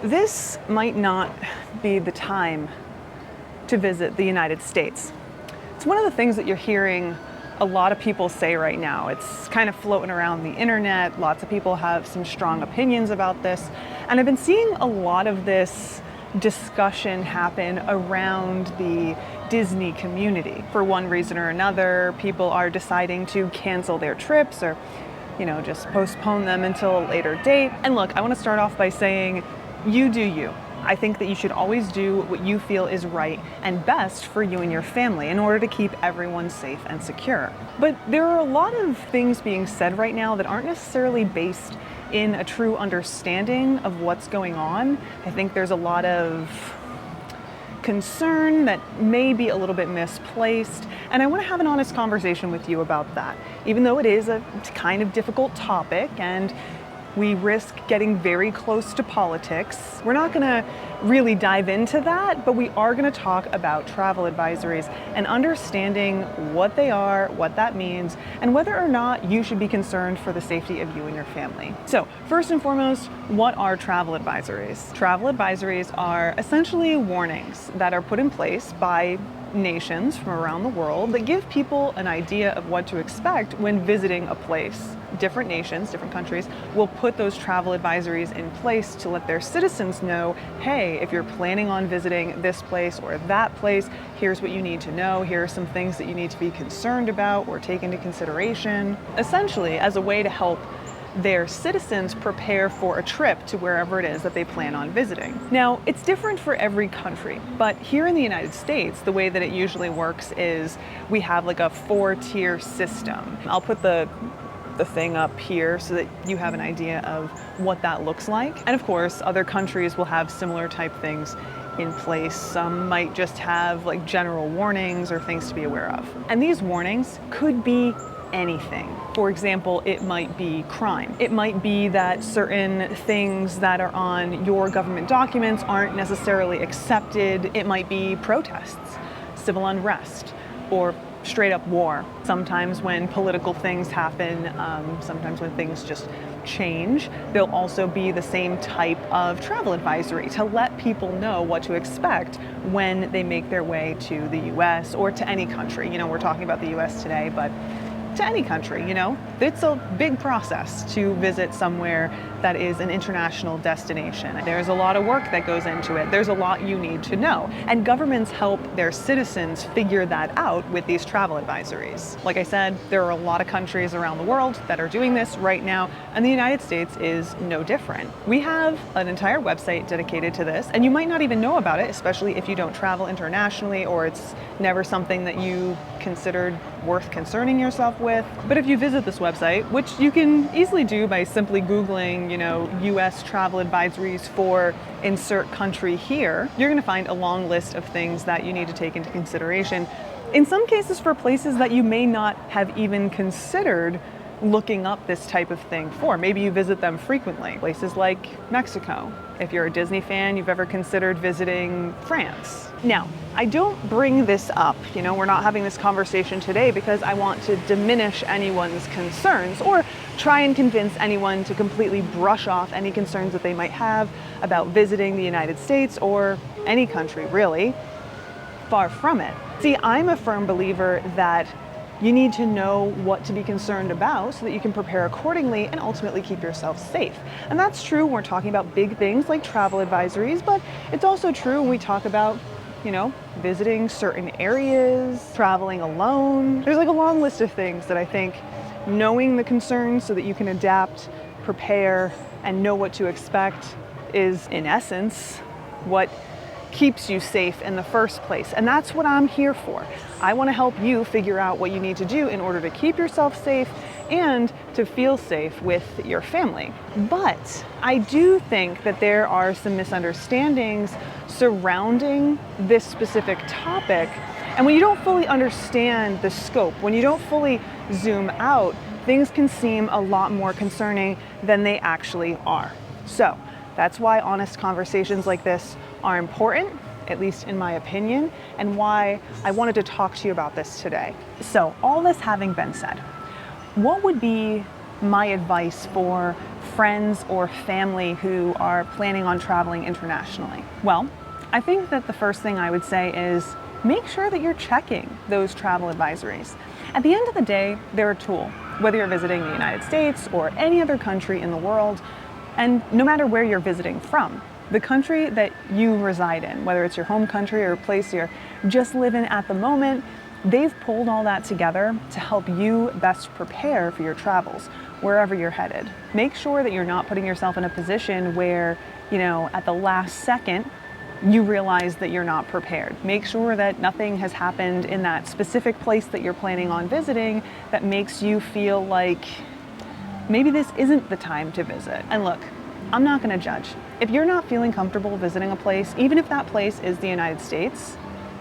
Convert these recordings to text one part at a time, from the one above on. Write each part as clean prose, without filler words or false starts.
This might not be the time to visit the United States. It's one of the things that you're hearing a lot of people say right now. It's kind of floating around the internet. Lots of people have some strong opinions about this. And I've been seeing a lot of this discussion happen around the Disney community. For one reason or another, people are deciding to cancel their trips or, just postpone them until a later date. And look, I want to start off by saying, you do you. I think that you should always do what you feel is right and best for you and your family in order to keep everyone safe and secure. But there are a lot of things being said right now that aren't necessarily based in a true understanding of what's going on. I think there's a lot of concern that may be a little bit misplaced, and I want to have an honest conversation with you about that. Even though it is a kind of difficult topic and we risk getting very close to politics, we're not going to really dive into that, but we are going to talk about travel advisories and understanding what they are, what that means, and whether or not you should be concerned for the safety of you and your family. So, first and foremost, what are travel advisories? Travel advisories are essentially warnings that are put in place by nations from around the world that give people an idea of what to expect when visiting a place. Different nations, different countries will put those travel advisories in place to let their citizens know, hey, if you're planning on visiting this place or that place, here's what you need to know. Here are some things that you need to be concerned about or take into consideration. Essentially, as a way to help their citizens prepare for a trip to wherever it is that they plan on visiting. Now, it's different for every country, but here in the United States, the way that it usually works is we have like a 4-tier system. I'll put the thing up here so that you have an idea of what that looks like. And of course, other countries will have similar type things in place. Some might just have like general warnings or things to be aware of. And these warnings could be anything. For example, it might be crime. It might be that certain things that are on your government documents aren't necessarily accepted. It might be protests, civil unrest, or straight up war. Sometimes when political things happen, sometimes when things just change, there'll also be the same type of travel advisory to let people know what to expect when they make their way to the US or to any country. We're talking about the US today, but to any country, it's a big process to visit somewhere that is an international destination. There's a lot of work that goes into it. There's a lot you need to know. And governments help their citizens figure that out with these travel advisories. Like I said, there are a lot of countries around the world that are doing this right now, and the United States is no different. We have an entire website dedicated to this, and you might not even know about it, especially if you don't travel internationally or it's never something that you considered worth concerning yourself with. But if you visit this website, which you can easily do by simply Googling, US travel advisories for insert country here, you're going to find a long list of things that you need to take into consideration. In some cases for places that you may not have even considered looking up this type of thing for. Maybe you visit them frequently. Places like Mexico. If you're a Disney fan, you've ever considered visiting France. Now, I don't bring this up, we're not having this conversation today because I want to diminish anyone's concerns or try and convince anyone to completely brush off any concerns that they might have about visiting the United States or any country, really. Far from it. See, I'm a firm believer that you need to know what to be concerned about so that you can prepare accordingly and ultimately keep yourself safe. And that's true when we're talking about big things like travel advisories, but it's also true when we talk about visiting certain areas, traveling alone. There's like a long list of things that I think knowing the concerns so that you can adapt, prepare, and know what to expect is, in essence, what keeps you safe in the first place. And that's what I'm here for. I want to help you figure out what you need to do in order to keep yourself safe and to feel safe with your family. But I do think that there are some misunderstandings surrounding this specific topic. And when you don't fully understand the scope, when you don't fully zoom out, things can seem a lot more concerning than they actually are. So that's why honest conversations like this are important, at least in my opinion, and why I wanted to talk to you about this today. So all this having been said, what would be my advice for friends or family who are planning on traveling internationally? Well, I think that the first thing I would say is make sure that you're checking those travel advisories. At the end of the day, they're a tool, whether you're visiting the United States or any other country in the world, and no matter where you're visiting from. The country that you reside in, whether it's your home country or a place you're just living at the moment, they've pulled all that together to help you best prepare for your travels, wherever you're headed. Make sure that you're not putting yourself in a position where, at the last second, you realize that you're not prepared. Make sure that nothing has happened in that specific place that you're planning on visiting that makes you feel like maybe this isn't the time to visit. And look, I'm not going to judge. If you're not feeling comfortable visiting a place, even if that place is the United States,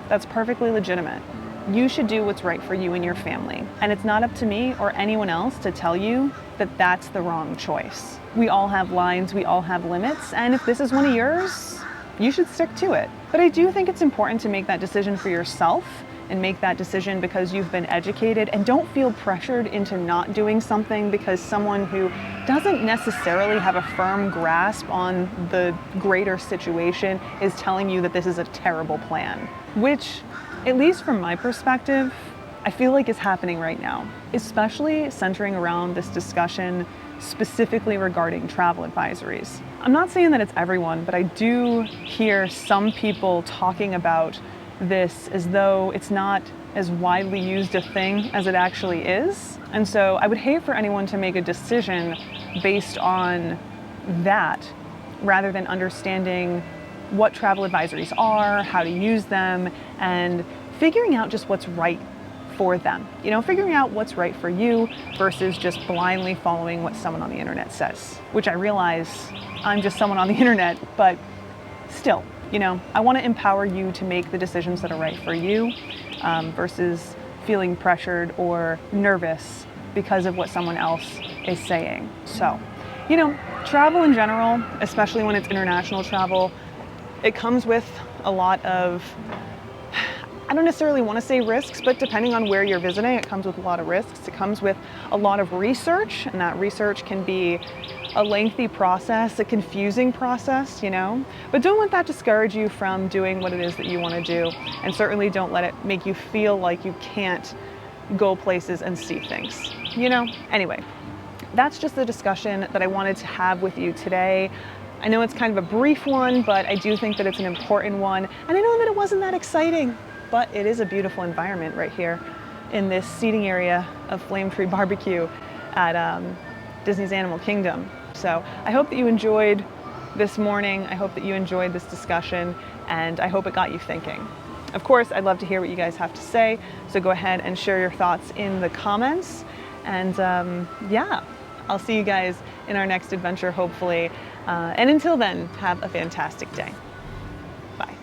that's perfectly legitimate. You should do what's right for you and your family. And it's not up to me or anyone else to tell you that that's the wrong choice. We all have lines, we all have limits, and if this is one of yours, you should stick to it. But I do think it's important to make that decision for yourself and make that decision because you've been educated, and don't feel pressured into not doing something because someone who doesn't necessarily have a firm grasp on the greater situation is telling you that this is a terrible plan, which, at least from my perspective, I feel like is happening right now, especially centering around this discussion specifically regarding travel advisories. I'm not saying that it's everyone, but I do hear some people talking about this as though it's not as widely used a thing as it actually is. And so I would hate for anyone to make a decision based on that rather than understanding what travel advisories are, how to use them, and figuring out just what's right for them. Figuring out what's right for you versus just blindly following what someone on the internet says, which I realize I'm just someone on the internet, but still, I want to empower you to make the decisions that are right for you versus feeling pressured or nervous because of what someone else is saying. So, travel in general, especially when it's international travel, it comes with a lot of, I don't necessarily want to say risks, but depending on where you're visiting, it comes with a lot of risks. It comes with a lot of research, and that research can be a lengthy process, a confusing process, But don't let that discourage you from doing what it is that you want to do, and certainly don't let it make you feel like you can't go places and see things, Anyway, that's just the discussion that I wanted to have with you today. I know it's kind of a brief one, but I do think that it's an important one, and I know that it wasn't that exciting, but it is a beautiful environment right here in this seating area of Flame Tree Barbecue at Disney's Animal Kingdom. So I hope that you enjoyed this morning. I hope that you enjoyed this discussion, and I hope it got you thinking. Of course, I'd love to hear what you guys have to say, so go ahead and share your thoughts in the comments. And I'll see you guys in our next adventure, hopefully. And until then, have a fantastic day. Bye.